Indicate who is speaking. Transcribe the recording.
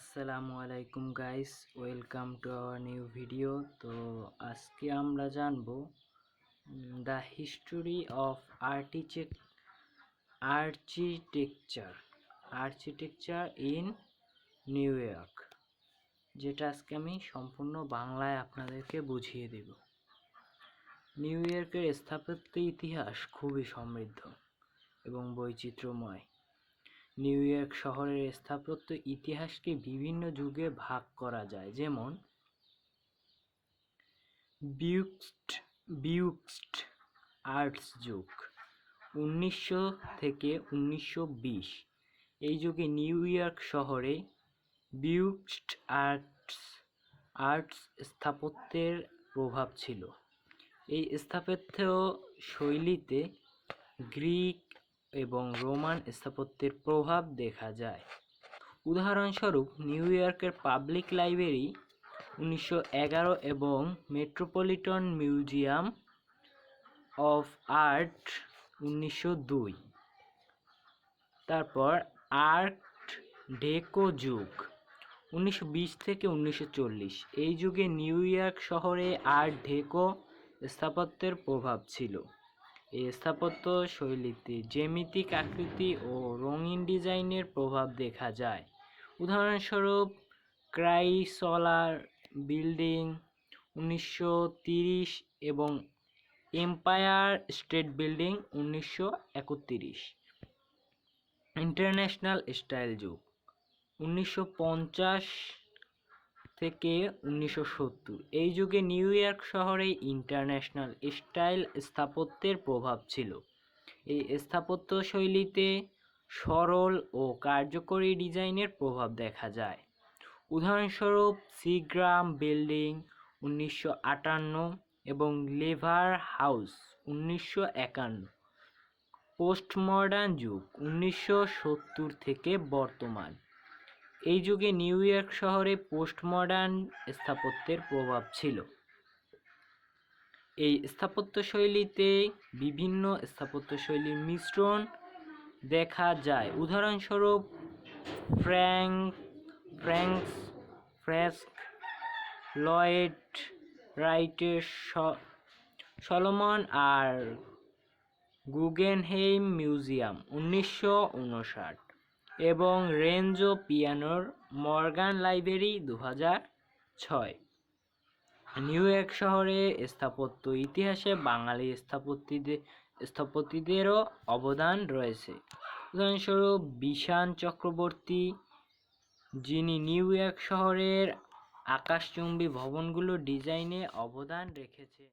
Speaker 1: আসসালামু আলাইকুম guys, welcome to our new video. তো আজকে আমরা জানবো the history of architecture in new York, যেটা আজকে আমি সম্পূর্ণ বাংলায় আপনাদেরকে বুঝিয়ে দেব। নিউ ইয়র্কের স্থাপত্য ইতিহাস খুবই সমৃদ্ধ এবং বৈচিত্র্যময়। নিউ ইয়র্ক শহরের স্থাপত্য ইতিহাসকে বিভিন্ন যুগে ভাগ করা যায়, যেমন বিউক্সড আর্টস যুগ 1900 থেকে 1920। এই যুগে নিউ ইয়র্ক শহরে বিউক্সড আর্টস স্থাপত্যের প্রভাব ছিল। এই স্থাপত্য শৈলীতে গ্রিক এবং রোমান স্থাপত্যের প্রভাব দেখা যায়। উদাহরণস্বরূপ নিউ ইয়র্কের পাবলিক লাইব্রেরি 1911 এবং মেট্রোপলিটন মিউজিয়াম অফ আর্ট 1902। তারপর আর্ট ডেকো যুগ 1920 থেকে 1940। এই যুগে নিউ ইয়র্ক শহরে আর্ট ডেকো স্থাপত্যের প্রভাব ছিল। এই স্থাপত্য শৈলীতে জ্যামিতিক আকৃতি ও রঙিন ডিজাইনের প্রভাব দেখা যায়। উদাহরণস্বরূপ ক্রাইসলার বিল্ডিং 1930 এবং empire state building 1931। International style যুগ 1950 থেকে 1970। এই যুগে নিউ ইয়র্ক শহরে ইন্টারন্যাশনাল স্টাইল স্থাপত্যের প্রভাব ছিল। এই স্থাপত্য শৈলীতে সরল ও কার্যকরী ডিজাইনের প্রভাব দেখা যায়। উদাহরণস্বরূপ সিগ্রাম বিল্ডিং 1958 এবং লেভার হাউস 1951। পোস্টমডার্ন যুগ 1970 থেকে বর্তমান। এই যুগে নিউ ইয়র্ক শহরে পোস্টমডার্ন স্থাপত্যের প্রভাব ছিল। এই স্থাপত্য শৈলীতে বিভিন্ন স্থাপত্য শৈলীর মিশ্রণ দেখা যায়। উদাহরণস্বরূপ ফ্রেস্ক লয়েড রাইটের সলোমন আর গুগেনহেইম মিউজিয়াম 1959 এবং রেনজো পিয়ানোর মর্গান লাইব্রেরি 2006। নিউ ইয়র্ক শহরে স্থাপত্য ইতিহাসে বাঙালি স্থপতিদেরও অবদান রয়েছে। উদাহরণস্বরূপ বিশান চক্রবর্তী, যিনি নিউ ইয়র্ক শহরের আকাশচুম্বী ভবনগুলোর ডিজাইনে অবদান রেখেছে।